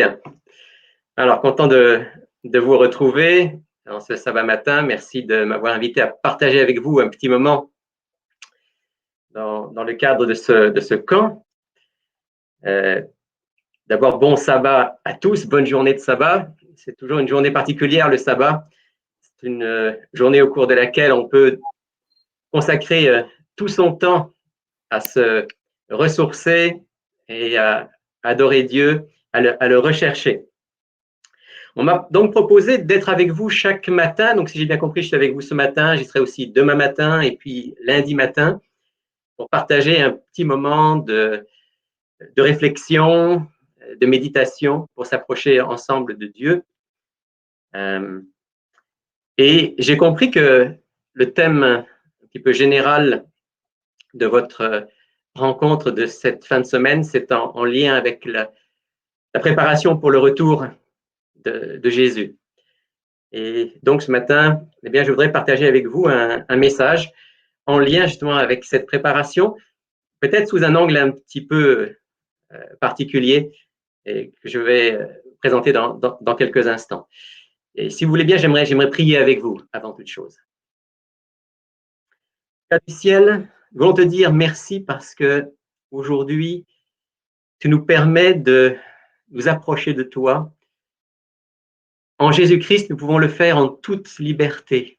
Bien. Alors, content de vous retrouver en ce sabbat matin. Merci de m'avoir invité à partager avec vous un petit moment dans le cadre de ce camp. D'abord, bon sabbat à tous, bonne journée de sabbat. C'est toujours une journée particulière, le sabbat. C'est une journée au cours de laquelle on peut consacrer tout son temps à se ressourcer et à adorer Dieu, à le rechercher. On m'a donc proposé d'être avec vous chaque matin. Donc, si j'ai bien compris, je suis avec vous ce matin. J'y serai aussi demain matin et puis lundi matin pour partager un petit moment de réflexion, de méditation, pour s'approcher ensemble de Dieu. Et j'ai compris que le thème un petit peu général de votre rencontre de cette fin de semaine, c'est en lien avec la préparation pour le retour de Jésus. Et donc, ce matin, eh bien, je voudrais partager avec vous un message en lien justement avec cette préparation, peut-être sous un angle un petit peu particulier et que je vais présenter dans quelques instants. Et si vous voulez bien, j'aimerais prier avec vous avant toute chose. Père du ciel, nous voulons te dire merci parce que aujourd'hui, tu nous permets de nous approcher de toi. En Jésus-Christ, nous pouvons le faire en toute liberté,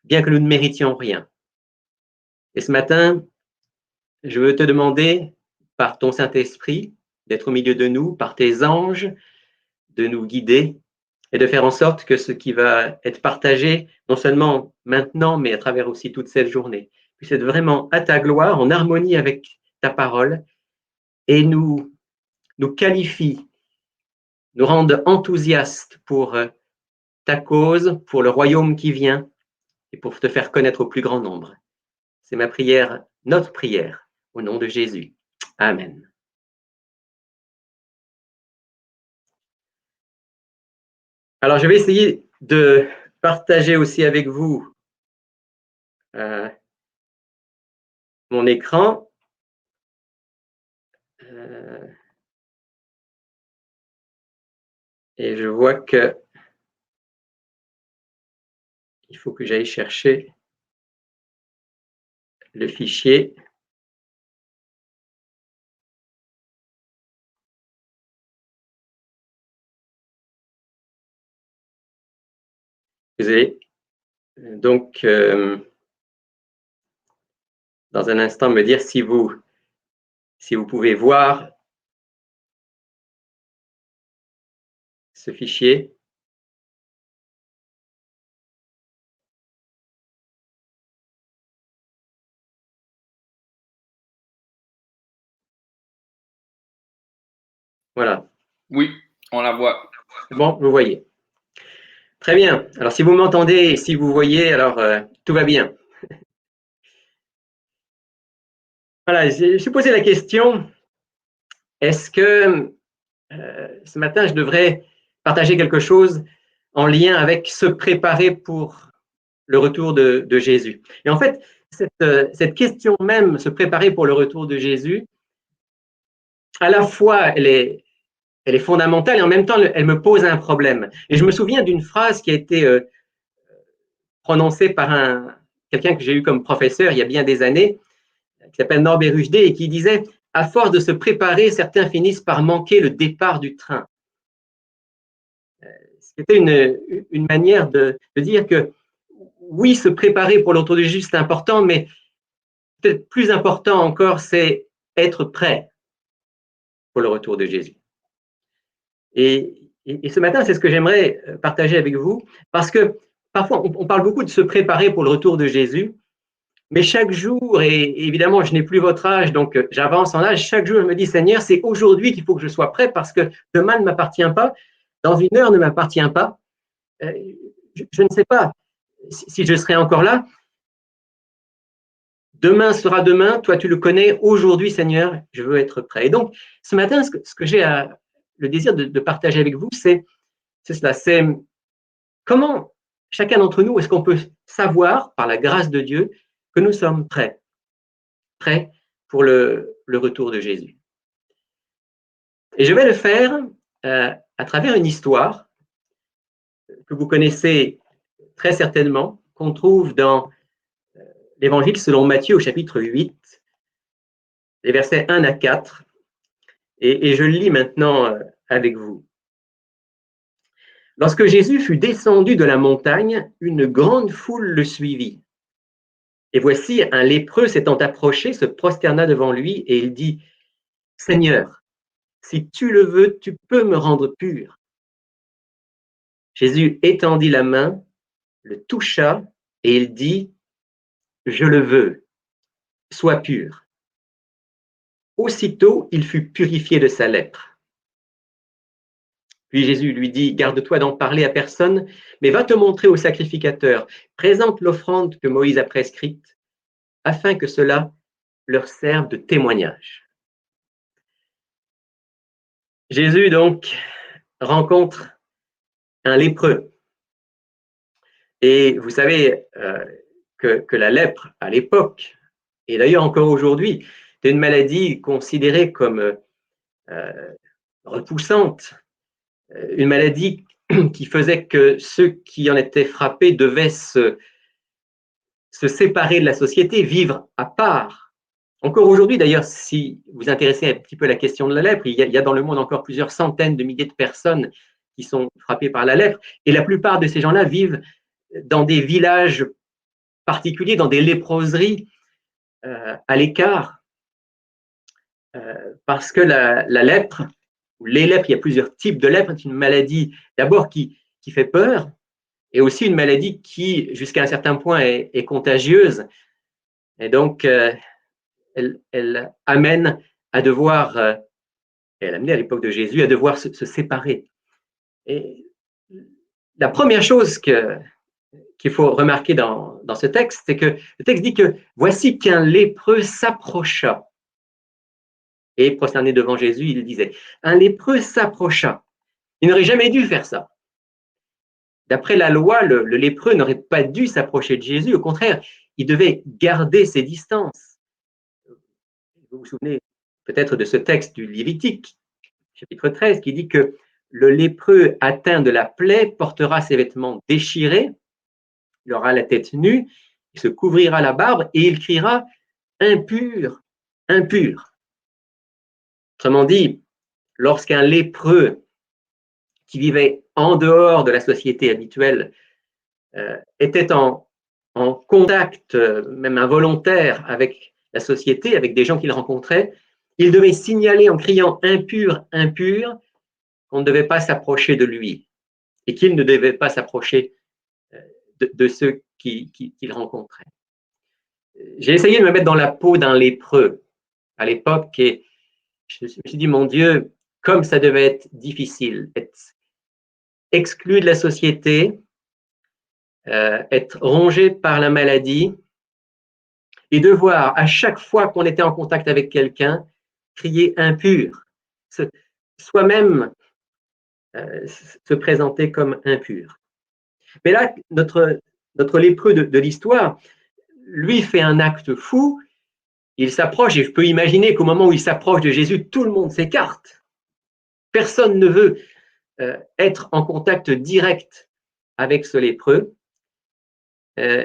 bien que nous ne méritions rien. Et ce matin, je veux te demander, par ton Saint-Esprit, d'être au milieu de nous, par tes anges, de nous guider et de faire en sorte que ce qui va être partagé, non seulement maintenant, mais à travers aussi toute cette journée, puisse être vraiment à ta gloire, en harmonie avec ta parole, et nous qualifie, nous rende enthousiastes pour ta cause, pour le royaume qui vient, et pour te faire connaître au plus grand nombre. C'est ma prière, notre prière, au nom de Jésus. Amen. Alors, je vais essayer de partager aussi avec vous mon écran. Et je vois que il faut que j'aille chercher le fichier. Désolé. Donc, dans un instant, me dire si vous pouvez voir ce fichier. Voilà. Oui, on la voit. Bon, vous voyez. Très bien. Alors, si vous m'entendez et si vous voyez, alors tout va bien. Voilà, je me suis posé la question, est-ce que ce matin, je devrais partager quelque chose en lien avec se préparer pour le retour de Jésus? Et en fait, cette question même, se préparer pour le retour de Jésus, à la fois, elle est fondamentale et en même temps, elle me pose un problème. Et je me souviens d'une phrase qui a été prononcée par quelqu'un que j'ai eu comme professeur il y a bien des années, qui s'appelle Norbert Rujde, et qui disait « À force de se préparer, certains finissent par manquer le départ du train ». C'était une manière de dire que oui, se préparer pour le retour de Jésus, c'est important, mais peut-être plus important encore, c'est être prêt pour le retour de Jésus. Et ce matin, c'est ce que j'aimerais partager avec vous, parce que parfois, on parle beaucoup de se préparer pour le retour de Jésus, mais chaque jour, et évidemment, je n'ai plus votre âge, donc j'avance en âge, chaque jour, je me dis, Seigneur, c'est aujourd'hui qu'il faut que je sois prêt, parce que demain ne m'appartient pas, dans une heure ne m'appartient pas. Je ne sais pas si je serai encore là. Demain sera demain, toi tu le connais, aujourd'hui Seigneur, je veux être prêt. Et donc, ce matin, ce que j'ai le désir de partager avec vous, c'est cela, c'est comment chacun d'entre nous, est-ce qu'on peut savoir, par la grâce de Dieu, que nous sommes prêts pour le retour de Jésus. Et je vais le faire à travers une histoire que vous connaissez très certainement, qu'on trouve dans l'Évangile selon Matthieu au chapitre 8, les versets 1 à 4, et je le lis maintenant avec vous. Lorsque Jésus fut descendu de la montagne, une grande foule le suivit. Et voici, un lépreux s'étant approché, se prosterna devant lui et il dit, « Seigneur, si tu le veux, tu peux me rendre pur. » Jésus étendit la main, le toucha et il dit, « Je le veux, sois pur. » Aussitôt, il fut purifié de sa lèpre. Puis Jésus lui dit, « Garde-toi d'en parler à personne, mais va te montrer au sacrificateur. Présente l'offrande que Moïse a prescrite, afin que cela leur serve de témoignage. » Jésus, donc, rencontre un lépreux. Et vous savez que la lèpre, à l'époque, et d'ailleurs encore aujourd'hui, c'est une maladie considérée comme repoussante, une maladie qui faisait que ceux qui en étaient frappés devaient se séparer de la société, vivre à part. Encore aujourd'hui, d'ailleurs, si vous vous intéressez un petit peu à la question de la lèpre, il y a dans le monde encore plusieurs centaines de milliers de personnes qui sont frappées par la lèpre, et la plupart de ces gens-là vivent dans des villages particuliers, dans des léproseries à l'écart, parce que la lèpre, ou les lèpres, il y a plusieurs types de lèpre, c'est une maladie d'abord qui fait peur, et aussi une maladie qui, jusqu'à un certain point, est contagieuse, et donc elle amène à devoir, elle amenait à l'époque de Jésus à devoir se séparer. Et la première chose qu'il faut remarquer dans ce texte, c'est que le texte dit que voici qu'un lépreux s'approcha et prosterné devant Jésus, il disait, un lépreux s'approcha. Il n'aurait jamais dû faire ça. D'après la loi, le lépreux n'aurait pas dû s'approcher de Jésus. Au contraire, il devait garder ses distances. Vous vous souvenez peut-être de ce texte du Lévitique, chapitre 13, qui dit que le lépreux atteint de la plaie portera ses vêtements déchirés, il aura la tête nue, il se couvrira la barbe et il criera « impur, impur ». Autrement dit, lorsqu'un lépreux qui vivait en dehors de la société habituelle était en contact, même involontaire, avec la société, avec des gens qu'il rencontrait, il devait signaler en criant « impur, impur » qu'on ne devait pas s'approcher de lui et qu'il ne devait pas s'approcher de ceux qu'il rencontrait. J'ai essayé de me mettre dans la peau d'un lépreux à l'époque et je me suis dit, mon Dieu, comme ça devait être difficile, être exclu de la société, être rongé par la maladie et devoir, à chaque fois qu'on était en contact avec quelqu'un, crier impur, soi-même se présenter comme impur. Mais là, notre lépreux de l'histoire, lui fait un acte fou, il s'approche, et je peux imaginer qu'au moment où il s'approche de Jésus, tout le monde s'écarte. Personne ne veut être en contact direct avec ce lépreux.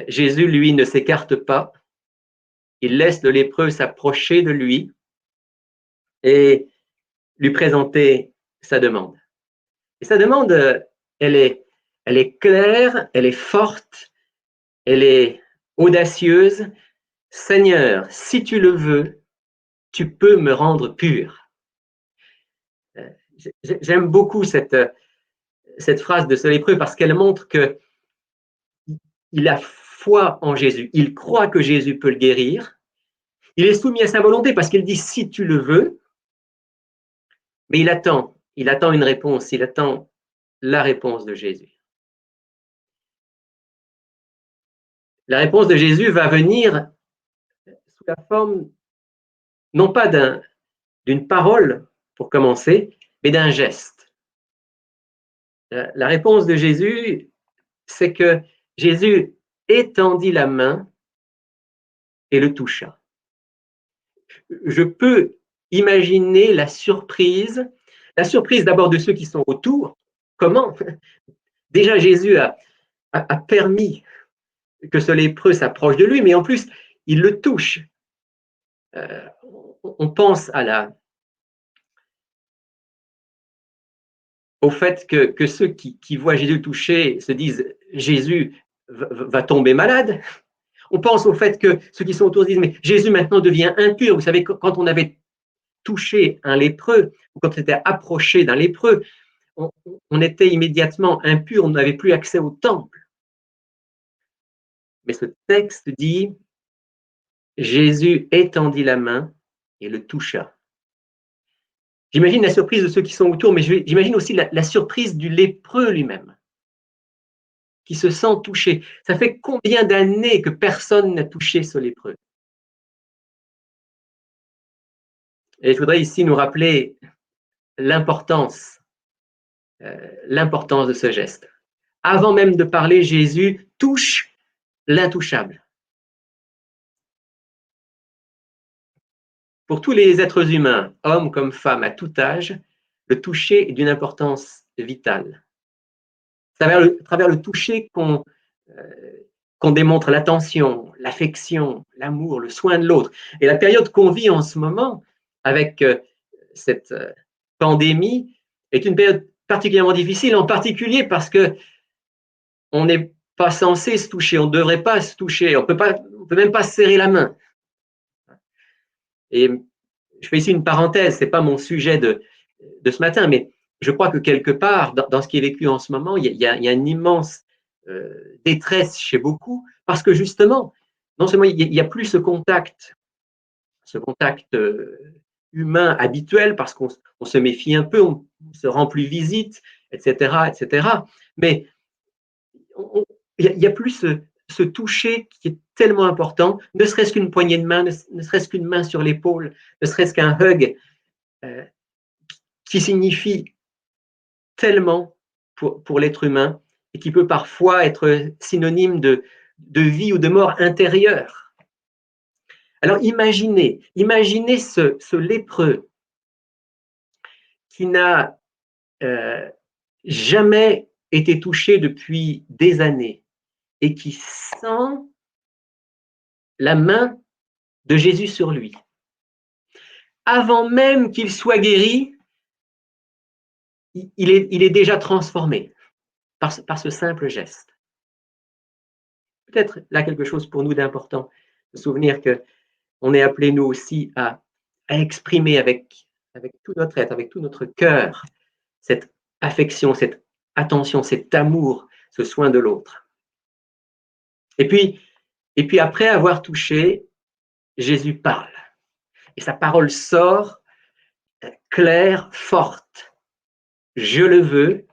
Jésus, lui, ne s'écarte pas. Il laisse le lépreux s'approcher de lui et lui présenter sa demande. Et sa demande, elle est claire, elle est forte, elle est audacieuse. Seigneur, si tu le veux, tu peux me rendre pur. J'aime beaucoup cette phrase de ce lépreux parce qu'elle montre que il a foi en Jésus. Il croit que Jésus peut le guérir. Il est soumis à sa volonté parce qu'il dit si tu le veux, mais il attend une réponse, il attend la réponse de Jésus. La réponse de Jésus va venir sous la forme non pas d'une parole pour commencer, mais d'un geste. La réponse de Jésus, c'est que Jésus étendit la main et le toucha. Je peux imaginer la surprise, La surprise d'abord de ceux qui sont autour. Comment? Déjà, Jésus a permis que ce lépreux s'approche de lui, mais en plus, il le touche. On pense au fait que ceux qui voient Jésus toucher se disent Jésus va tomber malade. On pense au fait que ceux qui sont autour disent mais Jésus maintenant devient impur. Vous savez, quand on avait touché un lépreux, ou quand on était approché d'un lépreux, on était immédiatement impur, on n'avait plus accès au temple. Mais ce texte dit Jésus étendit la main et le toucha. J'imagine la surprise de ceux qui sont autour, mais j'imagine aussi la surprise du lépreux lui-même, qui se sent touché. Ça fait combien d'années que personne n'a touché ce lépreux? Et je voudrais ici nous rappeler l'importance de ce geste. Avant même de parler, Jésus touche l'intouchable. Pour tous les êtres humains, hommes comme femmes, à tout âge, le toucher est d'une importance vitale. C'est à travers le toucher qu'on démontre l'attention, l'affection, l'amour, le soin de l'autre. Et la période qu'on vit en ce moment, avec cette pandémie, est une période particulièrement difficile, en particulier parce que on n'est pas censé se toucher, on ne devrait pas se toucher, on peut même pas se serrer la main. Et je fais ici une parenthèse, c'est pas mon sujet de ce matin, mais je crois que quelque part, dans ce qui est vécu en ce moment, il y a une immense détresse chez beaucoup, parce que justement, non seulement il n'y a plus ce contact humain habituel, parce qu'on se méfie un peu, on se rend plus visite, etc., mais il n'y a plus ce toucher qui est tellement important, ne serait-ce qu'une poignée de main, ne serait-ce qu'une main sur l'épaule, ne serait-ce qu'un hug, qui signifie tellement pour l'être humain et qui peut parfois être synonyme de vie ou de mort intérieure. Alors imaginez ce lépreux qui n'a jamais été touché depuis des années et qui sent la main de Jésus sur lui. Avant même qu'il soit guéri, il est déjà transformé par ce simple geste. Peut-être là quelque chose pour nous d'important, de souvenir qu'on est appelé nous aussi à exprimer avec tout notre être, avec tout notre cœur, cette affection, cette attention, cet amour, ce soin de l'autre. Et puis après avoir touché, Jésus parle. Et sa parole sort claire, forte. Je le veux,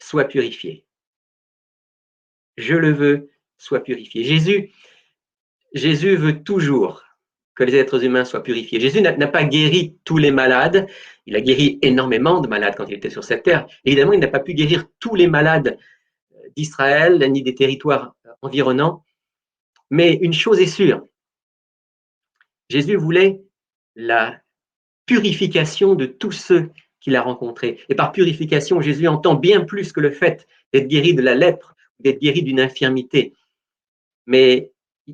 sois purifié. Je le veux, sois purifié. Jésus veut toujours que les êtres humains soient purifiés. Jésus n'a pas guéri tous les malades. Il a guéri énormément de malades quand il était sur cette terre. Évidemment, il n'a pas pu guérir tous les malades d'Israël ni des territoires environnants. Mais une chose est sûre, Jésus voulait la purification de tous ceux qu'il a rencontrés. Et par purification, Jésus entend bien plus que le fait d'être guéri de la lèpre, d'être guéri d'une infirmité. Mais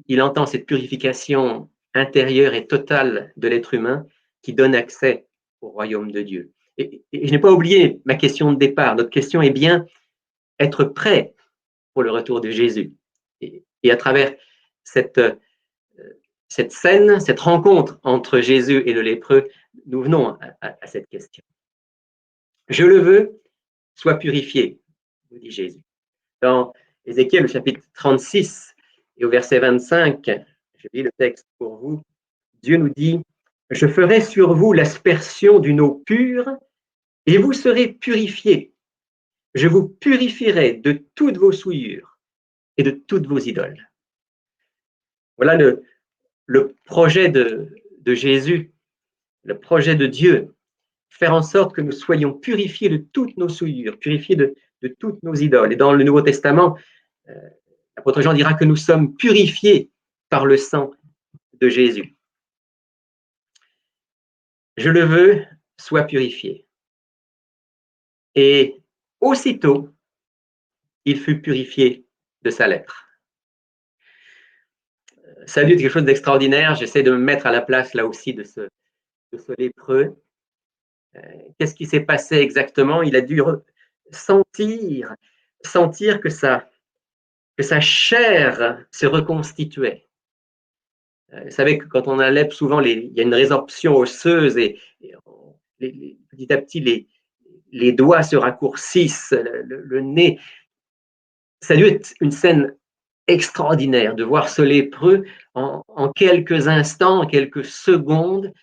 il entend cette purification intérieure et totale de l'être humain qui donne accès au royaume de Dieu. Et je n'ai pas oublié ma question de départ. Notre question est bien être prêt pour le retour de Jésus. Et à travers cette scène, cette rencontre entre Jésus et le lépreux, nous venons à cette question. Je le veux, sois purifié, nous dit Jésus. Dans Ézéchiel, le chapitre 36 et au verset 25, je lis le texte pour vous, Dieu nous dit « Je ferai sur vous l'aspersion d'une eau pure et vous serez purifiés. Je vous purifierai de toutes vos souillures et de toutes vos idoles. » Voilà le projet de Jésus, le projet de Dieu, faire en sorte que nous soyons purifiés de toutes nos souillures, purifiés de toutes nos idoles. Et dans le Nouveau Testament, l'apôtre Jean dira que nous sommes purifiés par le sang de Jésus. Je le veux, sois purifié. Et aussitôt, il fut purifié de sa lèpre. Ça a dû être quelque chose d'extraordinaire. J'essaie de me mettre à la place là aussi de ce lépreux. Qu'est-ce qui s'est passé exactement? Il a dû sentir que sa chair se reconstituait. Vous savez que quand on a lèpre, souvent il y a une résorption osseuse et petit à petit les doigts se raccourcissent, le nez. Ça a dû être une scène extraordinaire de voir ce lépreux en quelques instants, en quelques secondes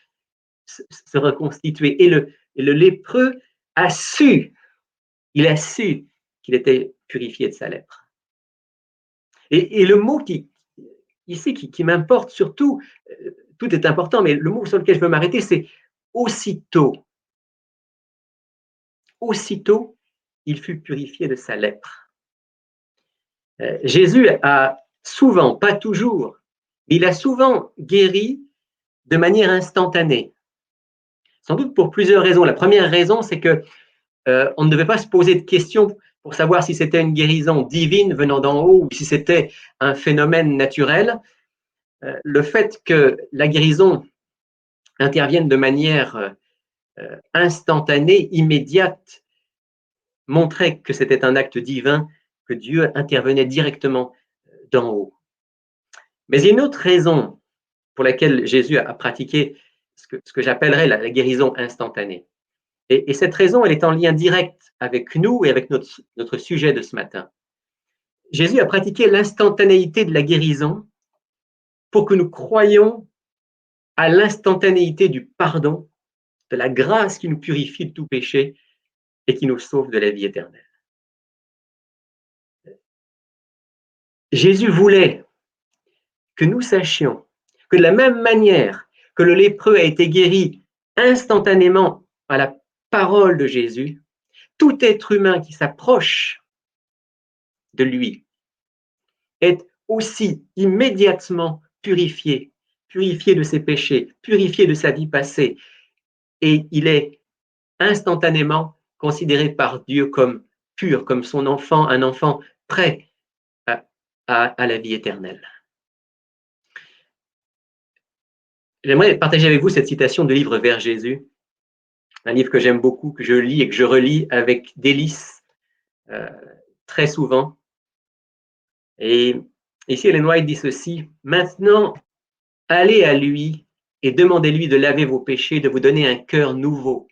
se reconstituer. Et le lépreux a su qu'il était purifié de sa lèpre. Et le mot ici qui m'importe surtout, tout est important, mais le mot sur lequel je veux m'arrêter, c'est aussitôt. Aussitôt, il fut purifié de sa lèpre. Jésus a souvent, pas toujours, mais il a souvent guéri de manière instantanée. Sans doute pour plusieurs raisons. La première raison, c'est que on ne devait pas se poser de questions pour savoir si c'était une guérison divine venant d'en haut ou si c'était un phénomène naturel. Le fait que la guérison intervienne de manière instantanée, immédiate, montrait que c'était un acte divin, que Dieu intervenait directement d'en haut. Mais il y a une autre raison pour laquelle Jésus a pratiqué ce que j'appellerais la guérison instantanée. Et cette raison, elle est en lien direct avec nous et avec notre sujet de ce matin. Jésus a pratiqué l'instantanéité de la guérison pour que nous croyions à l'instantanéité du pardon, de la grâce qui nous purifie de tout péché et qui nous sauve de la vie éternelle. Jésus voulait que nous sachions que de la même manière que le lépreux a été guéri instantanément à la parole de Jésus, tout être humain qui s'approche de lui est aussi immédiatement purifié de ses péchés, purifié de sa vie passée, et il est instantanément considéré par Dieu comme pur, comme son enfant, un enfant prêt à la vie éternelle. J'aimerais partager avec vous cette citation du livre Vers Jésus, un livre que j'aime beaucoup, que je lis et que je relis avec délice très souvent. Et ici, Ellen White dit ceci: maintenant, allez à lui et demandez-lui de laver vos péchés, de vous donner un cœur nouveau.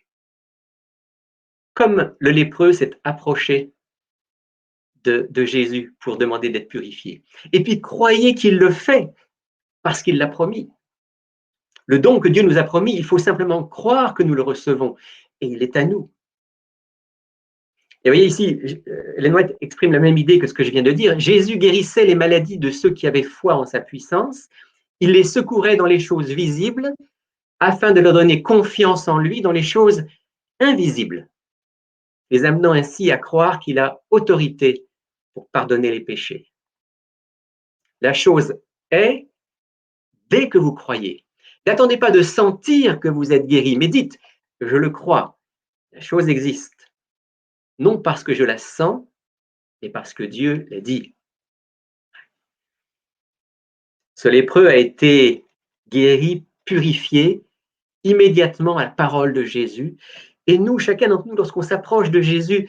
Comme le lépreux s'est approché de Jésus pour demander d'être purifié. Et puis, croyez qu'il le fait parce qu'il l'a promis. Le don que Dieu nous a promis, il faut simplement croire que nous le recevons. Et il est à nous. Et vous voyez ici, Ellen White exprime la même idée que ce que je viens de dire. Jésus guérissait les maladies de ceux qui avaient foi en sa puissance. Il les secourait dans les choses visibles afin de leur donner confiance en lui dans les choses invisibles, les amenant ainsi à croire qu'il a autorité pour pardonner les péchés. La chose est, dès que vous croyez, n'attendez pas de sentir que vous êtes guéri, mais dites, je le crois, la chose existe, non parce que je la sens, mais parce que Dieu l'a dit. Ce lépreux a été guéri, purifié, immédiatement à la parole de Jésus. Et nous, chacun d'entre nous, lorsqu'on s'approche de Jésus,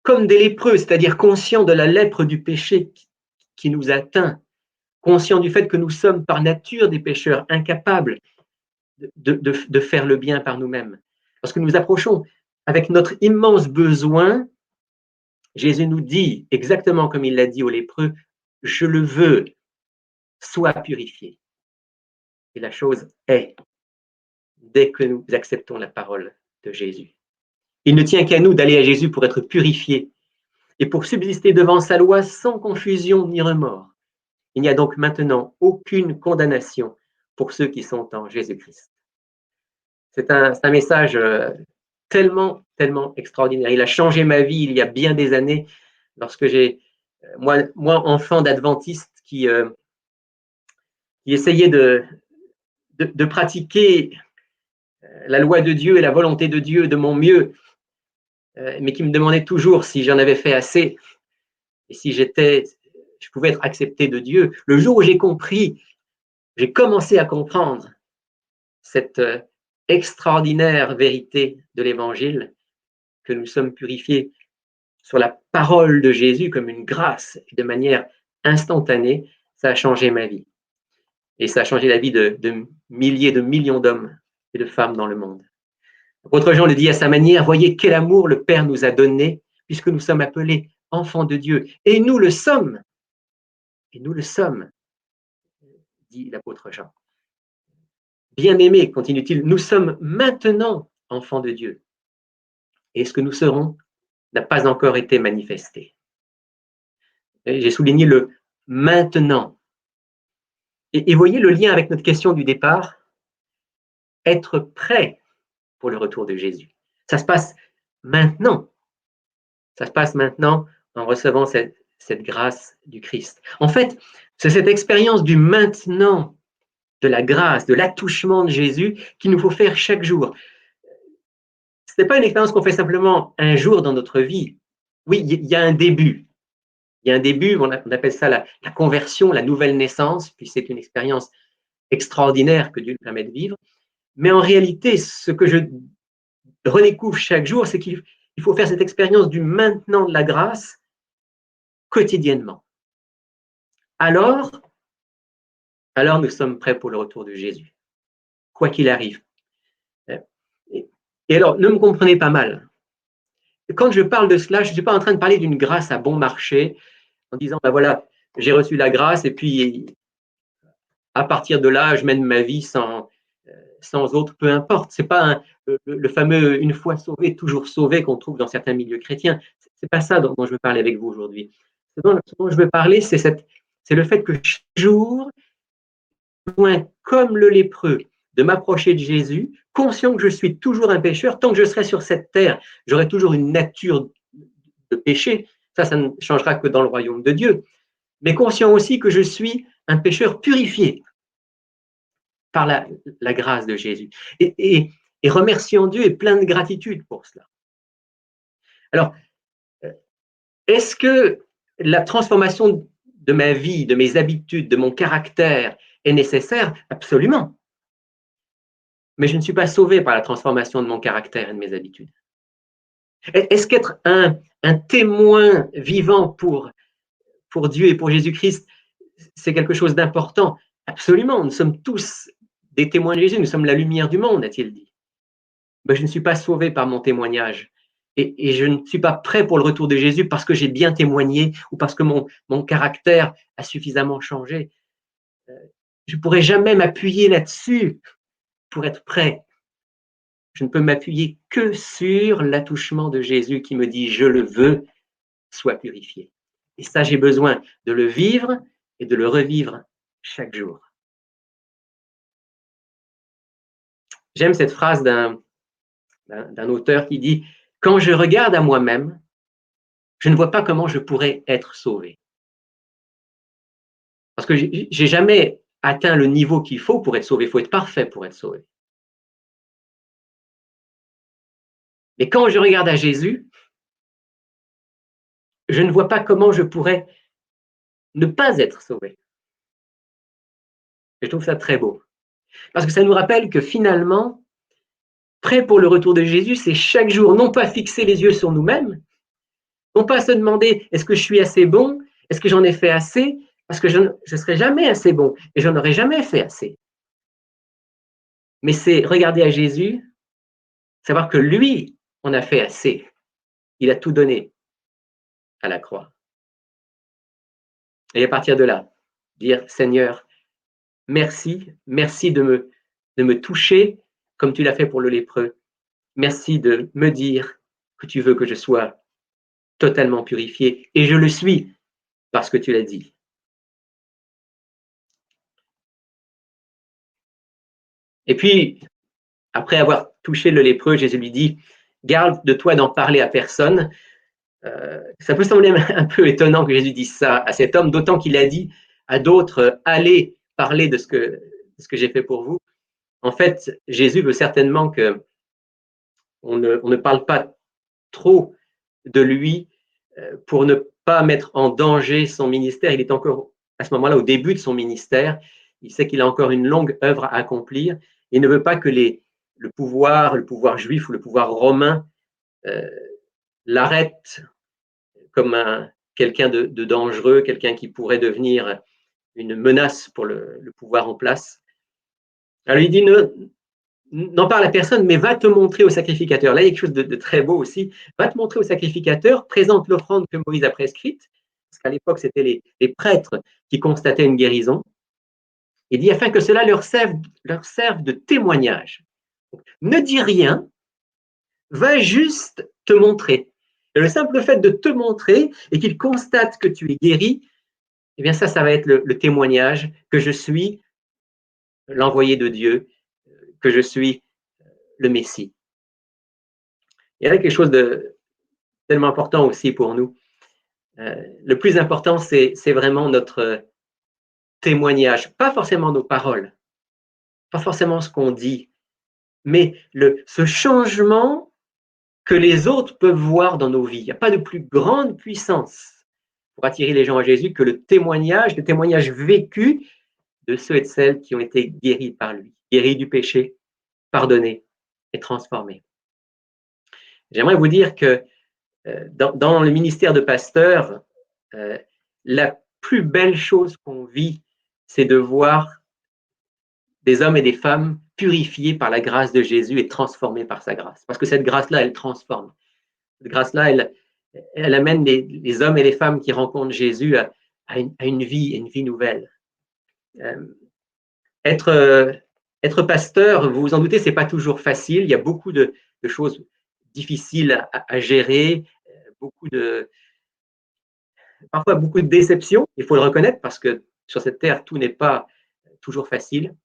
comme des lépreux, c'est-à-dire conscients de la lèpre du péché qui nous atteint, conscients du fait que nous sommes par nature des pécheurs, incapables de faire le bien par nous-mêmes. Lorsque nous nous approchons avec notre immense besoin, Jésus nous dit, exactement comme il l'a dit aux lépreux, « Je le veux, sois purifié ». Et la chose est, dès que nous acceptons la parole de Jésus. Il ne tient qu'à nous d'aller à Jésus pour être purifiés et pour subsister devant sa loi sans confusion ni remords. Il n'y a donc maintenant aucune condamnation pour ceux qui sont en Jésus-Christ. C'est un message tellement extraordinaire. Il a changé ma vie il y a bien des années, lorsque moi enfant d'adventiste qui essayait de pratiquer la loi de Dieu et la volonté de Dieu de mon mieux. mais qui me demandait toujours si j'en avais fait assez et si je pouvais être accepté de Dieu. Le jour où j'ai commencé à comprendre cette extraordinaire vérité de l'Évangile, que nous sommes purifiés sur la parole de Jésus comme une grâce et de manière instantanée, ça a changé ma vie. Et ça a changé la vie de milliers, de millions d'hommes et de femmes dans le monde. Autre Jean le dit à sa manière, voyez quel amour le Père nous a donné, puisque nous sommes appelés enfants de Dieu. Et nous le sommes. Et nous le sommes, dit l'apôtre Jean. Bien-aimés, continue-t-il, nous sommes maintenant enfants de Dieu. Et ce que nous serons n'a pas encore été manifesté. J'ai souligné le maintenant. Et voyez le lien avec notre question du départ, être prêt pour le retour de Jésus. Ça se passe maintenant. Ça se passe maintenant en recevant cette grâce du Christ. En fait, c'est cette expérience du maintenant, de la grâce, de l'attouchement de Jésus qu'il nous faut faire chaque jour. Ce n'est pas une expérience qu'on fait simplement un jour dans notre vie. Oui, il y a un début. Il y a un début, on appelle ça la conversion, la nouvelle naissance, puis c'est une expérience extraordinaire que Dieu nous permet de vivre. Mais en réalité, ce que je redécouvre chaque jour, c'est qu'il faut faire cette expérience du maintenant de la grâce quotidiennement. Alors nous sommes prêts pour le retour de Jésus, quoi qu'il arrive. Et alors, ne me comprenez pas mal. Quand je parle de cela, je ne suis pas en train de parler d'une grâce à bon marché, en disant, ben voilà, j'ai reçu la grâce et puis à partir de là, je mène ma vie sans autre, peu importe. Ce n'est pas le fameux une fois sauvé, toujours sauvé qu'on trouve dans certains milieux chrétiens. Ce n'est pas ça dont je veux parler avec vous aujourd'hui. Ce dont je veux parler, c'est le fait que chaque jour, comme le lépreux, de m'approcher de Jésus, conscient que je suis toujours un pécheur. Tant que je serai sur cette terre, j'aurai toujours une nature de péché. Ça ne changera que dans le royaume de Dieu. Mais conscient aussi que je suis un pécheur purifié par la grâce de Jésus. Et remerciant Dieu et plein de gratitude pour cela. Alors, est-ce que la transformation de ma vie, de mes habitudes, de mon caractère est nécessaire? Absolument. Mais je ne suis pas sauvé par la transformation de mon caractère et de mes habitudes. Est-ce qu'être un témoin vivant pour Dieu et pour Jésus-Christ, c'est quelque chose d'important? Absolument. Nous sommes tous des témoins de Jésus. Nous sommes la lumière du monde, a-t-il dit. Mais je ne suis pas sauvé par mon témoignage. Et je ne suis pas prêt pour le retour de Jésus parce que j'ai bien témoigné ou parce que mon caractère a suffisamment changé. Je ne pourrai jamais m'appuyer là-dessus pour être prêt. Je ne peux m'appuyer que sur l'attouchement de Jésus qui me dit « je le veux, sois purifié ». Et ça, j'ai besoin de le vivre et de le revivre chaque jour. J'aime cette phrase d'un auteur qui dit « Quand je regarde à moi-même, je ne vois pas comment je pourrais être sauvé. » Parce que j'ai jamais atteint le niveau qu'il faut pour être sauvé. Il faut être parfait pour être sauvé. Mais quand je regarde à Jésus, je ne vois pas comment je pourrais ne pas être sauvé. Et je trouve ça très beau. Parce que ça nous rappelle que finalement, prêt pour le retour de Jésus, c'est chaque jour non pas fixer les yeux sur nous-mêmes, non pas se demander est-ce que je suis assez bon, est-ce que j'en ai fait assez, parce que je ne serai jamais assez bon et je n'aurai jamais fait assez. Mais c'est regarder à Jésus, savoir que lui, on a fait assez. Il a tout donné à la croix. Et à partir de là, dire Seigneur, merci de me toucher comme tu l'as fait pour le lépreux. Merci de me dire que tu veux que je sois totalement purifié. Et je le suis parce que tu l'as dit. Et puis, après avoir touché le lépreux, Jésus lui dit, garde de toi d'en parler à personne. Ça peut sembler un peu étonnant que Jésus dise ça à cet homme, d'autant qu'il a dit à d'autres, allez parler de ce que j'ai fait pour vous. En fait, Jésus veut certainement qu'on ne parle pas trop de lui pour ne pas mettre en danger son ministère. Il est encore à ce moment-là au début de son ministère. Il sait qu'il a encore une longue œuvre à accomplir. Il ne veut pas que le pouvoir juif ou le pouvoir romain l'arrête comme quelqu'un de dangereux, quelqu'un qui pourrait devenir une menace pour le pouvoir en place. Alors il dit, n'en parle à personne, mais va te montrer au sacrificateur. Là, il y a quelque chose de très beau aussi. Va te montrer au sacrificateur, présente l'offrande que Moïse a prescrite, parce qu'à l'époque, c'était les prêtres qui constataient une guérison. Il dit, afin que cela leur serve de témoignage. Donc, ne dis rien, va juste te montrer. Et le simple fait de te montrer et qu'il constate que tu es guéri, eh bien ça va être le témoignage que je suis l'envoyé de Dieu, que je suis le Messie. Il y a quelque chose de tellement important aussi pour nous. Le plus important, c'est vraiment notre témoignage, pas forcément nos paroles, pas forcément ce qu'on dit, mais ce changement que les autres peuvent voir dans nos vies. Il n'y a pas de plus grande puissance pour attirer les gens à Jésus que le témoignage vécu de ceux et de celles qui ont été guéris par lui, guéris du péché, pardonnés et transformés. J'aimerais vous dire que dans le ministère de pasteur, la plus belle chose qu'on vit, c'est de voir des hommes et des femmes purifiés par la grâce de Jésus et transformés par sa grâce. Parce que cette grâce-là, elle transforme. Cette grâce-là, elle amène les hommes et les femmes qui rencontrent Jésus à une vie nouvelle. Être pasteur, vous vous en doutez, c'est pas toujours facile. Il y a beaucoup de choses difficiles à gérer, parfois beaucoup de déceptions, il faut le reconnaître, parce que sur cette terre, tout n'est pas toujours facile.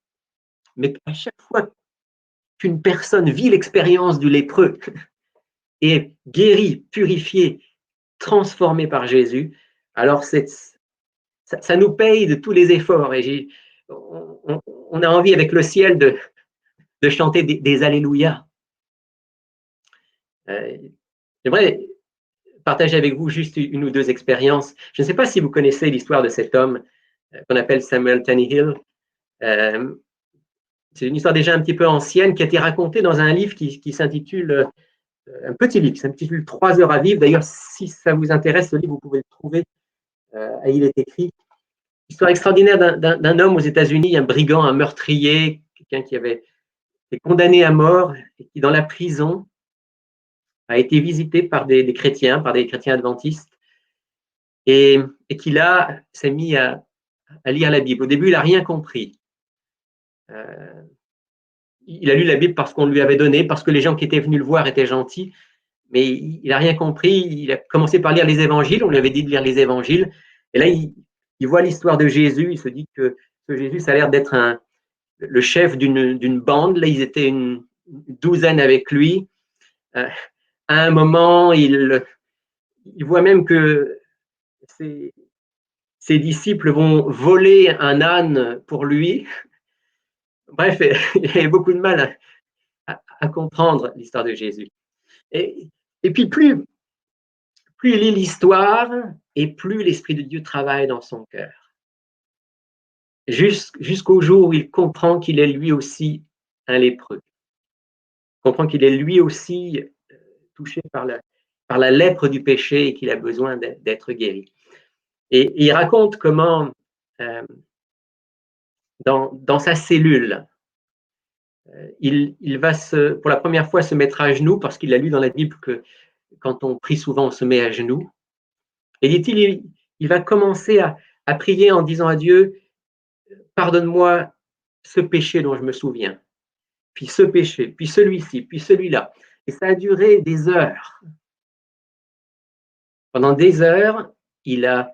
Mais à chaque fois qu'une personne vit l'expérience du lépreux et guéri, purifié, transformé par Jésus, alors ça nous paye de tous les efforts. Et on a envie avec le ciel de chanter des Alléluia. J'aimerais partager avec vous juste une ou deux expériences. Je ne sais pas si vous connaissez l'histoire de cet homme qu'on appelle Samuel Tannehill. C'est une histoire déjà un petit peu ancienne qui a été racontée dans un livre qui s'intitule, un petit livre, qui s'intitule 3 heures à vivre. D'ailleurs, si ça vous intéresse, ce livre, vous pouvez le trouver. Il est écrit. Histoire extraordinaire d'un homme aux États-Unis, un brigand, un meurtrier, quelqu'un qui avait été condamné à mort et qui, dans la prison, a été visité par des chrétiens adventistes, et qui là s'est mis à lire la Bible. Au début, il n'a rien compris. Il a lu la Bible parce qu'on lui avait donné, parce que les gens qui étaient venus le voir étaient gentils, mais il n'a rien compris. Il a commencé par lire les évangiles, on lui avait dit de lire les évangiles, et là, il voit l'histoire de Jésus, il se dit que ce Jésus, ça a l'air d'être le chef d'une bande. Là, ils étaient une douzaine avec lui. À un moment, il voit même que ses disciples vont voler un âne pour lui. Bref, il avait beaucoup de mal à comprendre l'histoire de Jésus. Et puis, plus il lit l'histoire, et plus l'Esprit de Dieu travaille dans son cœur. Jusqu'au jour où il comprend qu'il est lui aussi un lépreux. Il comprend qu'il est lui aussi touché par la lèpre du péché et qu'il a besoin d'être guéri. Et il raconte comment, dans sa cellule, il va pour la première fois se mettre à genoux, parce qu'il a lu dans la Bible que quand on prie souvent, on se met à genoux. Et dit-il, il va commencer à prier en disant à Dieu, pardonne-moi ce péché dont je me souviens, puis ce péché, puis celui-ci, puis celui-là. Et ça a duré des heures. Pendant des heures, il a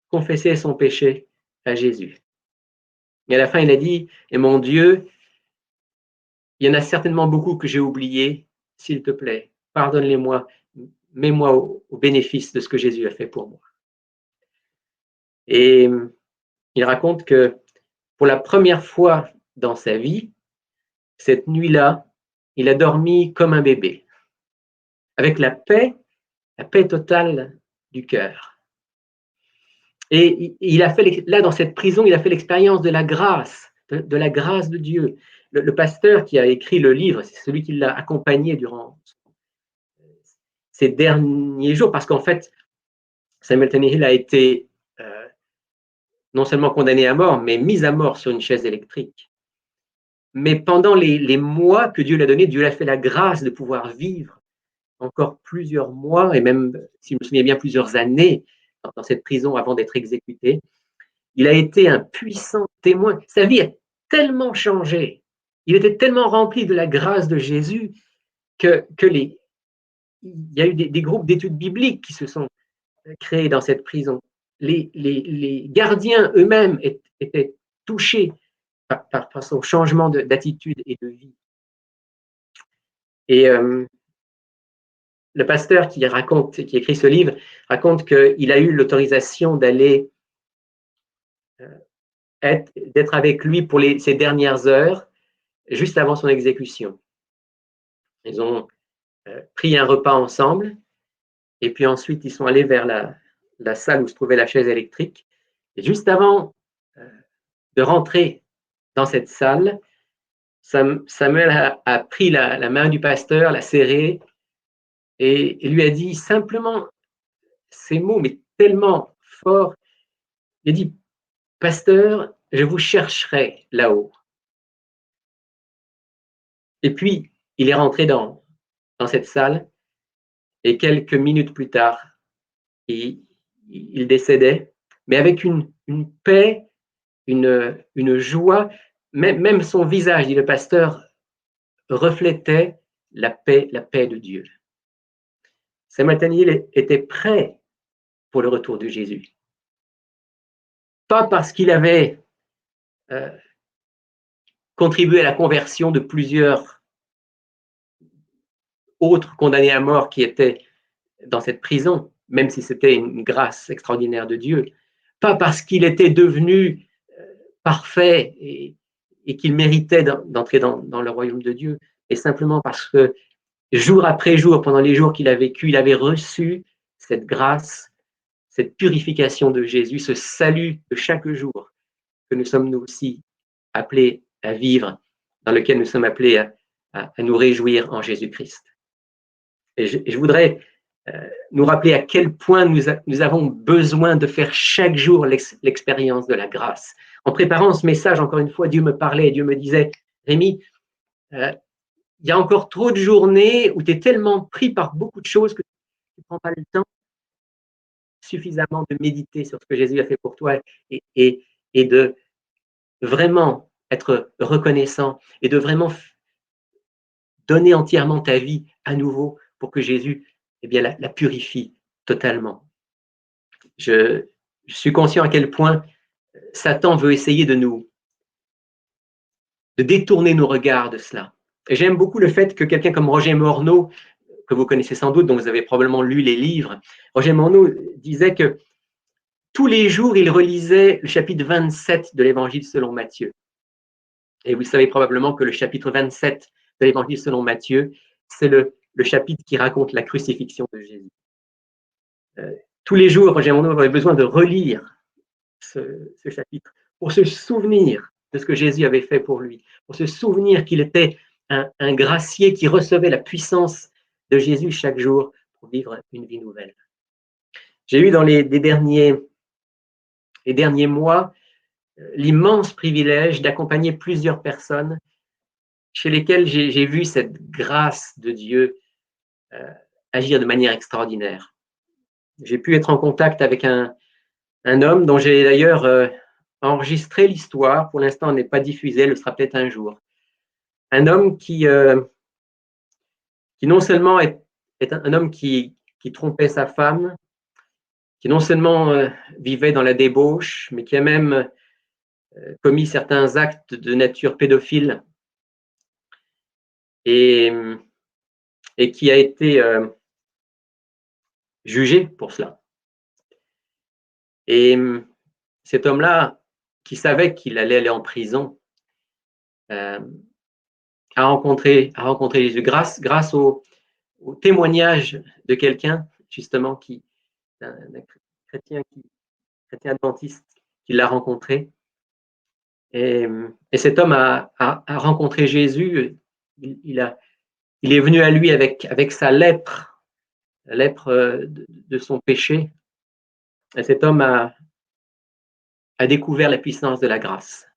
confessé son péché à Jésus. Et à la fin, il a dit, et mon Dieu, il y en a certainement beaucoup que j'ai oubliés, s'il te plaît, pardonne-les-moi, mets-moi au bénéfice de ce que Jésus a fait pour moi. Et il raconte que pour la première fois dans sa vie, cette nuit-là, il a dormi comme un bébé. avec la paix totale du cœur. Et il a fait, là, dans cette prison, il a fait l'expérience de la grâce, de la grâce de Dieu. Le pasteur qui a écrit le livre, c'est celui qui l'a accompagné durant ces derniers jours, parce qu'en fait, Samuel Tannehill a été non seulement condamné à mort, mais mis à mort sur une chaise électrique. Mais pendant les mois que Dieu lui a donnés, Dieu lui a fait la grâce de pouvoir vivre encore plusieurs mois, et même, si je me souviens bien, plusieurs années dans cette prison avant d'être exécuté. Il a été un puissant témoin. Sa vie a tellement changé. Il était tellement rempli de la grâce de Jésus que il y a eu des groupes d'études bibliques qui se sont créés dans cette prison. Les gardiens eux-mêmes étaient touchés par son changement d'attitude et de vie. Et le pasteur qui écrit ce livre, raconte qu'il a eu l'autorisation d'aller d'être avec lui pour ses dernières heures, juste avant son exécution. Ils ont pris un repas ensemble, et puis ensuite ils sont allés vers la salle où se trouvait la chaise électrique. Et juste avant de rentrer dans cette salle, Samuel a pris la main du pasteur, l'a serré, et lui a dit simplement ces mots, mais tellement forts. Il a dit, pasteur, je vous chercherai là-haut. Et puis, il est rentré dans cette salle, et quelques minutes plus tard, il décédait, mais avec une paix, une joie, même son visage, dit le pasteur, reflétait la paix de Dieu. Samuel Tannehill était prêt pour le retour de Jésus. Pas parce qu'il avait contribué à la conversion de plusieurs autres condamnés à mort qui étaient dans cette prison, même si c'était une grâce extraordinaire de Dieu. Pas parce qu'il était devenu parfait et qu'il méritait d'entrer dans le royaume de Dieu, mais simplement parce que jour après jour, pendant les jours qu'il a vécu, il avait reçu cette grâce, cette purification de Jésus, ce salut de chaque jour que nous sommes nous aussi appelés à vivre, dans lequel nous sommes appelés à nous réjouir en Jésus-Christ. Et je voudrais nous rappeler à quel point nous avons besoin de faire chaque jour l'expérience de la grâce. En préparant ce message, encore une fois, Dieu me parlait et Dieu me disait, Rémi, il y a encore trop de journées où tu es tellement pris par beaucoup de choses que tu ne prends pas le temps suffisamment de méditer sur ce que Jésus a fait pour toi et de vraiment être reconnaissant et de vraiment donner entièrement ta vie à nouveau pour que Jésus la purifie totalement. Je suis conscient à quel point Satan veut essayer de détourner nos regards de cela. Et j'aime beaucoup le fait que quelqu'un comme Roger Morneau, que vous connaissez sans doute, dont vous avez probablement lu les livres, Roger Morneau disait que tous les jours, il relisait le chapitre 27 de l'Évangile selon Matthieu. Et vous savez probablement que le chapitre 27 de l'Évangile selon Matthieu, c'est le chapitre qui raconte la crucifixion de Jésus. Tous les jours, Roger Morneau avait besoin de relire ce chapitre pour se souvenir de ce que Jésus avait fait pour lui, pour se souvenir qu'il était un gracier qui recevait la puissance de Jésus chaque jour pour vivre une vie nouvelle. J'ai eu dans les derniers mois l'immense privilège d'accompagner plusieurs personnes chez lesquelles j'ai vu cette grâce de Dieu agir de manière extraordinaire. J'ai pu être en contact avec un homme dont j'ai d'ailleurs enregistré l'histoire. Pour l'instant, elle n'est pas diffusée, elle le sera peut-être un jour. Un homme qui non seulement est un homme qui trompait sa femme, qui non seulement vivait dans la débauche, mais qui a même commis certains actes de nature pédophile et qui a été jugé pour cela. Et cet homme-là, qui savait qu'il allait aller en prison, a rencontré Jésus grâce au témoignage de quelqu'un, justement, d'un chrétien, chrétien adventiste, qui l'a rencontré. Et cet homme a rencontré Jésus. Il est venu à lui avec sa lèpre, la lèpre de son péché. Et cet homme a découvert la puissance de la grâce.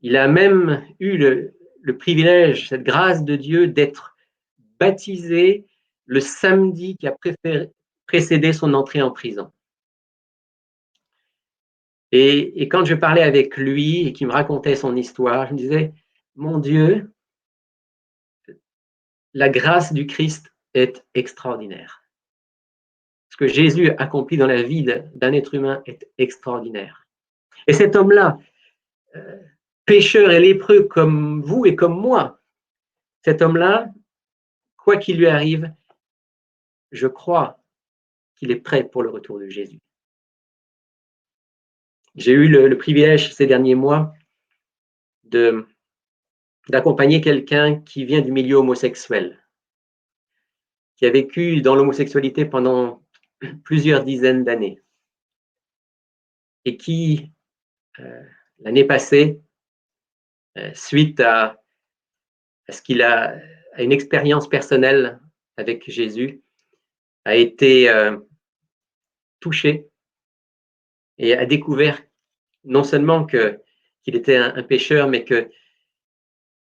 Il a même eu le privilège, cette grâce de Dieu, d'être baptisé le samedi qui a précédé son entrée en prison. Et quand je parlais avec lui et qu'il me racontait son histoire, je me disais, mon Dieu, la grâce du Christ est extraordinaire. Ce que Jésus accomplit dans la vie d'un être humain est extraordinaire. Et cet homme-là, pécheur et lépreux comme vous et comme moi, cet homme-là, quoi qu'il lui arrive, je crois qu'il est prêt pour le retour de Jésus. J'ai eu le privilège ces derniers mois d'accompagner quelqu'un qui vient du milieu homosexuel, qui a vécu dans l'homosexualité pendant plusieurs dizaines d'années et qui, l'année passée, suite à une expérience personnelle avec Jésus, a été touché et a découvert non seulement qu'il était un pécheur, mais que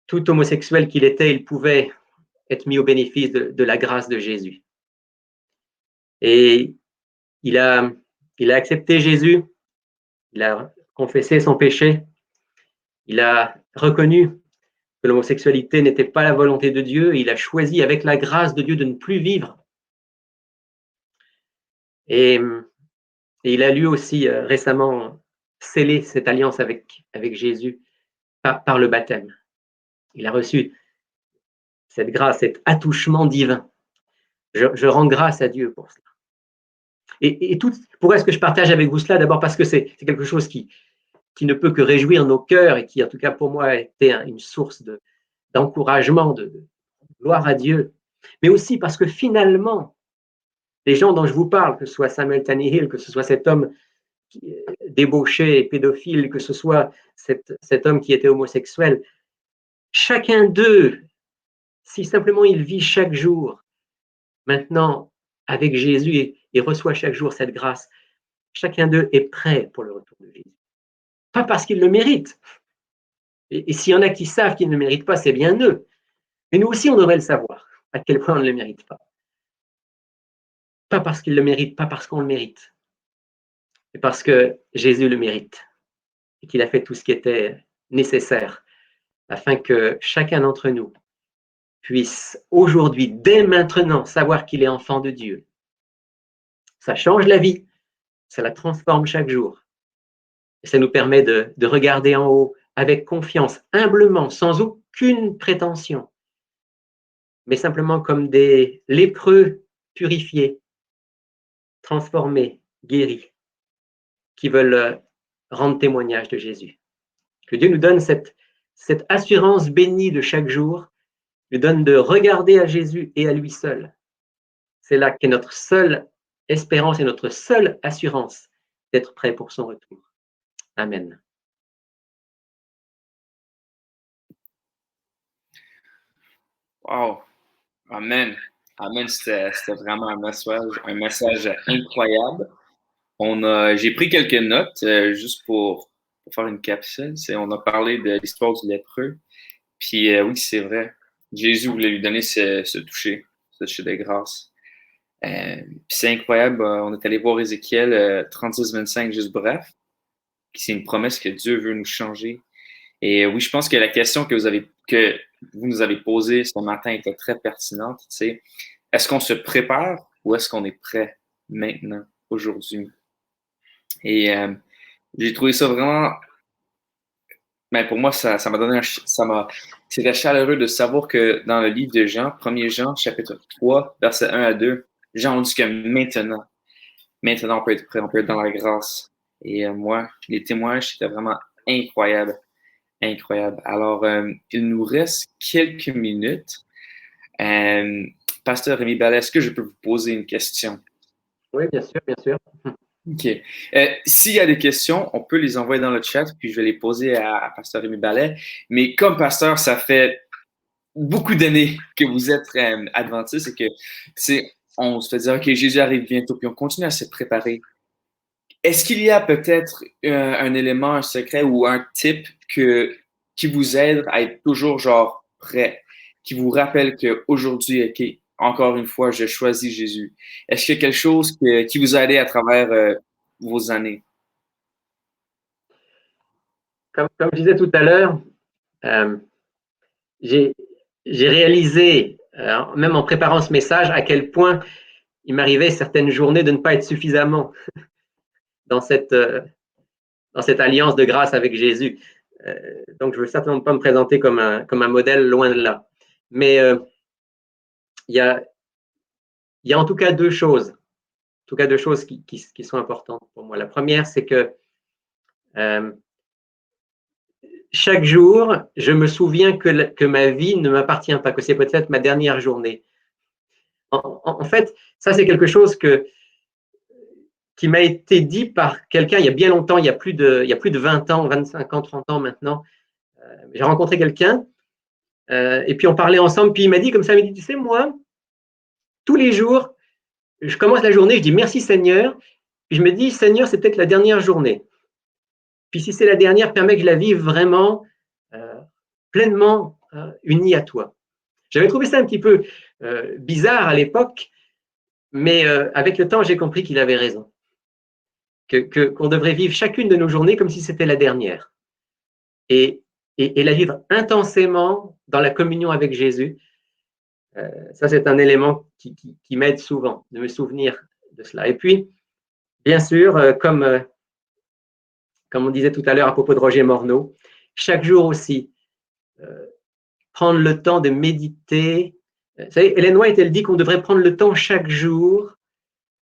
tout homosexuel qu'il était, il pouvait être mis au bénéfice de la grâce de Jésus. Et il a accepté Jésus, il a confessé son péché, il a reconnu que l'homosexualité n'était pas la volonté de Dieu, il a choisi avec la grâce de Dieu de ne plus vivre. Et il a lui aussi récemment scellé cette alliance avec Jésus par le baptême. Il a reçu cette grâce, cet attouchement divin. Je rends grâce à Dieu pour cela. Et tout, pourquoi est-ce que je partage avec vous cela? D'abord parce que c'est quelque chose qui ne peut que réjouir nos cœurs et qui, en tout cas pour moi, a été une source d'encouragement, de gloire à Dieu. Mais aussi parce que finalement, les gens dont je vous parle, que ce soit Samuel Tannehill, que ce soit cet homme débauché et pédophile, que ce soit cet homme qui était homosexuel, chacun d'eux, si simplement il vit chaque jour, maintenant, avec Jésus et reçoit chaque jour cette grâce, chacun d'eux est prêt pour le retour de Jésus. Pas parce qu'il le mérite. Et s'il y en a qui savent qu'ils ne le méritent pas, c'est bien eux. Mais nous aussi, on devrait le savoir, à quel point on ne le mérite pas. Pas parce qu'ils le méritent, pas parce qu'on le mérite, mais parce que Jésus le mérite et qu'il a fait tout ce qui était nécessaire afin que chacun d'entre nous puisse aujourd'hui, dès maintenant, savoir qu'il est enfant de Dieu. Ça change la vie, ça la transforme chaque jour. Et ça nous permet de regarder en haut avec confiance, humblement, sans aucune prétention, mais simplement comme des lépreux purifiés, transformés, guéris, qui veulent rendre témoignage de Jésus. Que Dieu nous donne cette assurance bénie de chaque jour, nous donne de regarder à Jésus et à lui seul. C'est là qu'est notre seule espérance et notre seule assurance d'être prêt pour son retour. Amen. Wow. Amen. Amen. C'était vraiment un message incroyable. J'ai pris quelques notes juste pour faire une capsule. On a parlé de l'histoire du lépreux. Puis oui, c'est vrai. Jésus voulait lui donner ce toucher de grâce. Puis c'est incroyable. On est allé voir Ézéchiel 36-25, juste bref. C'est une promesse que Dieu veut nous changer. Et oui, je pense que la question que vous nous avez posée ce matin était très pertinente. Est-ce qu'on se prépare ou est-ce qu'on est prêt maintenant, aujourd'hui? Et j'ai trouvé ça vraiment. Mais pour moi, ça m'a donné c'était chaleureux de savoir que dans le livre de Jean, 1er Jean, chapitre 3, versets 1 à 2, Jean dit que maintenant on peut être prêt, on peut être dans la grâce. Et moi, les témoignages, c'était vraiment incroyable. Incroyable. Alors, il nous reste quelques minutes. Pasteur Rémi Ballet, est-ce que je peux vous poser une question? Oui, bien sûr, bien sûr. OK. S'il y a des questions, on peut les envoyer dans le chat, puis je vais les poser à Pasteur Rémi Ballet. Mais comme pasteur, ça fait beaucoup d'années que vous êtes adventiste et que on se fait dire, OK, Jésus arrive bientôt, puis on continue à se préparer. Est-ce qu'il y a peut-être un élément, un secret ou un type qui vous aide à être toujours genre prêt, qui vous rappelle qu'aujourd'hui, OK, encore une fois, je choisis Jésus? Est-ce qu'il y a quelque chose qui vous a aidé à travers vos années? Comme je disais tout à l'heure, euh, j'ai réalisé, même en préparant ce message, à quel point il m'arrivait certaines journées de ne pas être suffisamment dans cette alliance de grâce avec Jésus. Donc, je ne veux certainement pas me présenter comme un modèle, loin de là. Mais il y a en tout cas deux choses, qui sont importantes pour moi. La première, c'est que chaque jour, je me souviens que ma vie ne m'appartient pas, que c'est peut-être ma dernière journée. En fait, ça, c'est quelque chose qui m'a été dit par quelqu'un il y a bien longtemps, il y a plus de 20 ans, 25 ans, 30 ans maintenant. J'ai rencontré quelqu'un et puis on parlait ensemble, puis il m'a dit comme ça, il m'a dit, tu sais, moi, tous les jours, je commence la journée, je dis merci Seigneur, puis je me dis, Seigneur, c'est peut-être la dernière journée. Puis si c'est la dernière, permets que je la vive vraiment pleinement unie à toi. J'avais trouvé ça un petit peu bizarre à l'époque, mais avec le temps, j'ai compris qu'il avait raison. Qu'on devrait vivre chacune de nos journées comme si c'était la dernière. Et la vivre intensément dans la communion avec Jésus. Ça, c'est un élément qui m'aide souvent, de me souvenir de cela. Et puis, bien sûr, comme on disait tout à l'heure à propos de Roger Morneau, chaque jour aussi, prendre le temps de méditer. Vous savez, Ellen White, elle dit qu'on devrait prendre le temps chaque jour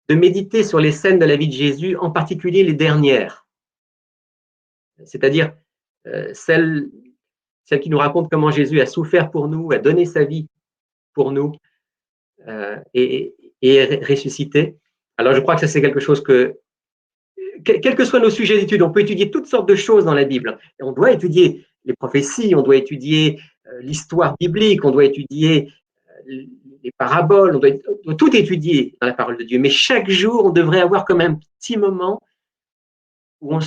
de méditer sur les scènes de la vie de Jésus, en particulier les dernières. C'est-à-dire celles qui nous racontent comment Jésus a souffert pour nous, a donné sa vie pour nous et est ressuscité. Alors je crois que ça c'est quelque chose quels que soient nos sujets d'études, on peut étudier toutes sortes de choses dans la Bible. Et on doit étudier les prophéties, on doit étudier l'histoire biblique, on doit étudier les paraboles, on doit tout étudier dans la parole de Dieu. Mais chaque jour, on devrait avoir comme un petit moment où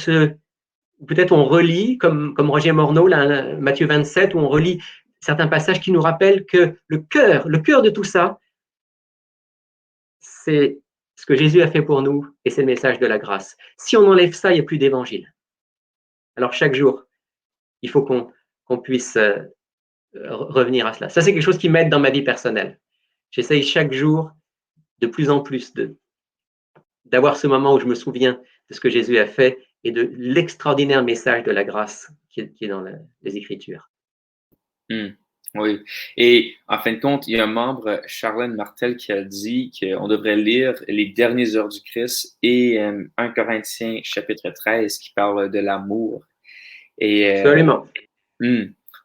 peut-être on relit, comme Roger Morneau, là, Matthieu 27, où on relit certains passages qui nous rappellent que le cœur de tout ça, c'est ce que Jésus a fait pour nous et c'est le message de la grâce. Si on enlève ça, il n'y a plus d'évangile. Alors chaque jour, il faut qu'on puisse revenir à cela. Ça, c'est quelque chose qui m'aide dans ma vie personnelle. J'essaye chaque jour de plus en plus d'avoir ce moment où je me souviens de ce que Jésus a fait et de l'extraordinaire message de la grâce qui est dans les Écritures. Oui. Et en fin de compte, il y a un membre, Charlène Martel, qui a dit qu'on devrait lire les dernières heures du Christ et 1 Corinthiens chapitre 13 qui parle de l'amour. Et, Absolument.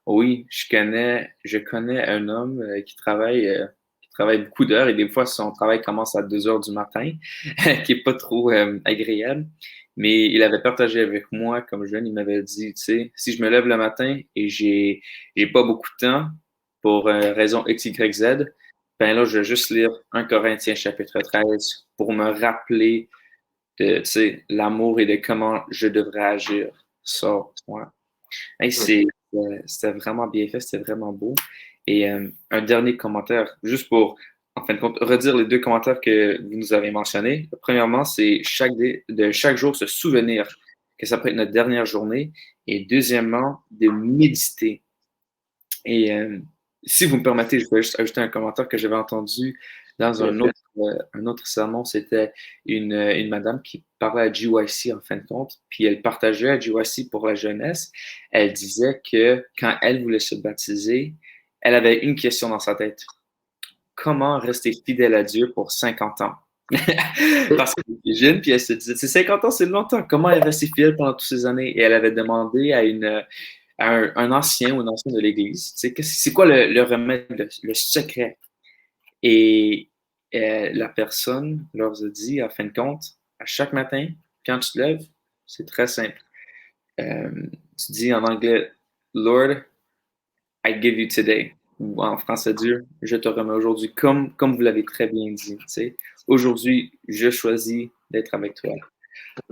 Oui, je connais un homme qui travaille beaucoup d'heures et des fois son travail commence à 2 heures du matin, qui est pas trop agréable. Mais il avait partagé avec moi comme jeune, il m'avait dit, tu sais, si je me lève le matin et j'ai pas beaucoup de temps pour raison X, Y, Z, ben là, je vais juste lire 1 Corinthiens chapitre 13 pour me rappeler de, tu sais, l'amour et de comment je devrais agir. Ça, ouais. Hey, c'était vraiment bien fait, c'était vraiment beau. Et un dernier commentaire, juste pour, en fin de compte, redire les deux commentaires que vous nous avez mentionnés. Premièrement, c'est de chaque jour se souvenir que ça peut être notre dernière journée. Et deuxièmement, de méditer. Et si vous me permettez, je vais juste ajouter un commentaire que j'avais entendu dans un autre sermon. C'était une madame qui parlait à GYC en fin de compte, puis elle partageait à GYC pour la jeunesse. Elle disait que quand elle voulait se baptiser, elle avait une question dans sa tête. Comment rester fidèle à Dieu pour 50 ans? Parce qu'elle était jeune, puis elle se disait, c'est 50 ans, c'est longtemps. Comment elle est restée fidèle pendant toutes ces années? Et elle avait demandé à un ancien ou une ancienne de l'Église, c'est quoi le remède, le secret? Et la personne leur a dit, à fin de compte, à chaque matin, quand tu te lèves, c'est très simple. Tu dis en anglais, Lord, I give you today. Ou en français, Dieu, je te remets aujourd'hui, comme vous l'avez très bien dit. Tu sais. Aujourd'hui, je choisis d'être avec toi.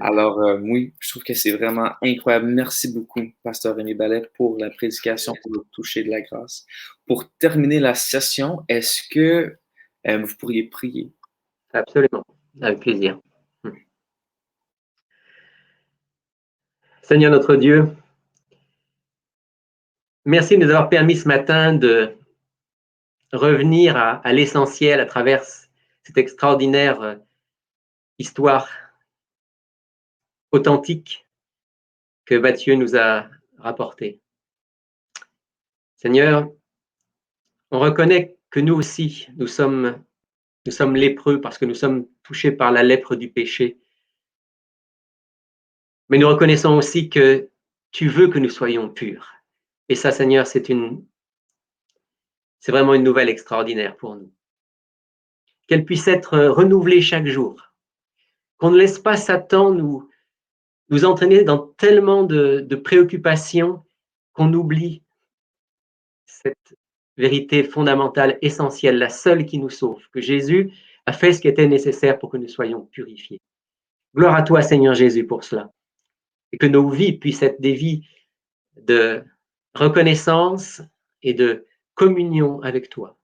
Alors, oui, je trouve que c'est vraiment incroyable. Merci beaucoup, Pasteur Rémi Ballet, pour la prédication, pour le toucher de la grâce. Pour terminer la session, est-ce que vous pourriez prier? Absolument, avec plaisir. Seigneur notre Dieu, merci de nous avoir permis ce matin de revenir à l'essentiel à travers cette extraordinaire histoire authentique que Matthieu nous a rapportée. Seigneur, on reconnaît que nous aussi, nous sommes lépreux parce que nous sommes touchés par la lèpre du péché. Mais nous reconnaissons aussi que tu veux que nous soyons purs. Et ça, Seigneur, c'est vraiment une nouvelle extraordinaire pour nous. Qu'elle puisse être renouvelée chaque jour. Qu'on ne laisse pas Satan nous entraîner dans tellement de préoccupations qu'on oublie cette vérité fondamentale, essentielle, la seule qui nous sauve, que Jésus a fait ce qui était nécessaire pour que nous soyons purifiés. Gloire à toi, Seigneur Jésus, pour cela. Et que nos vies puissent être des vies de reconnaissance et de communion avec toi.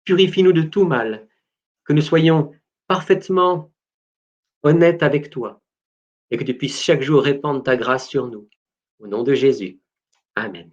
Purifie-nous de tout mal, que nous soyons parfaitement honnêtes avec toi et que tu puisses chaque jour répandre ta grâce sur nous. Au nom de Jésus. Amen.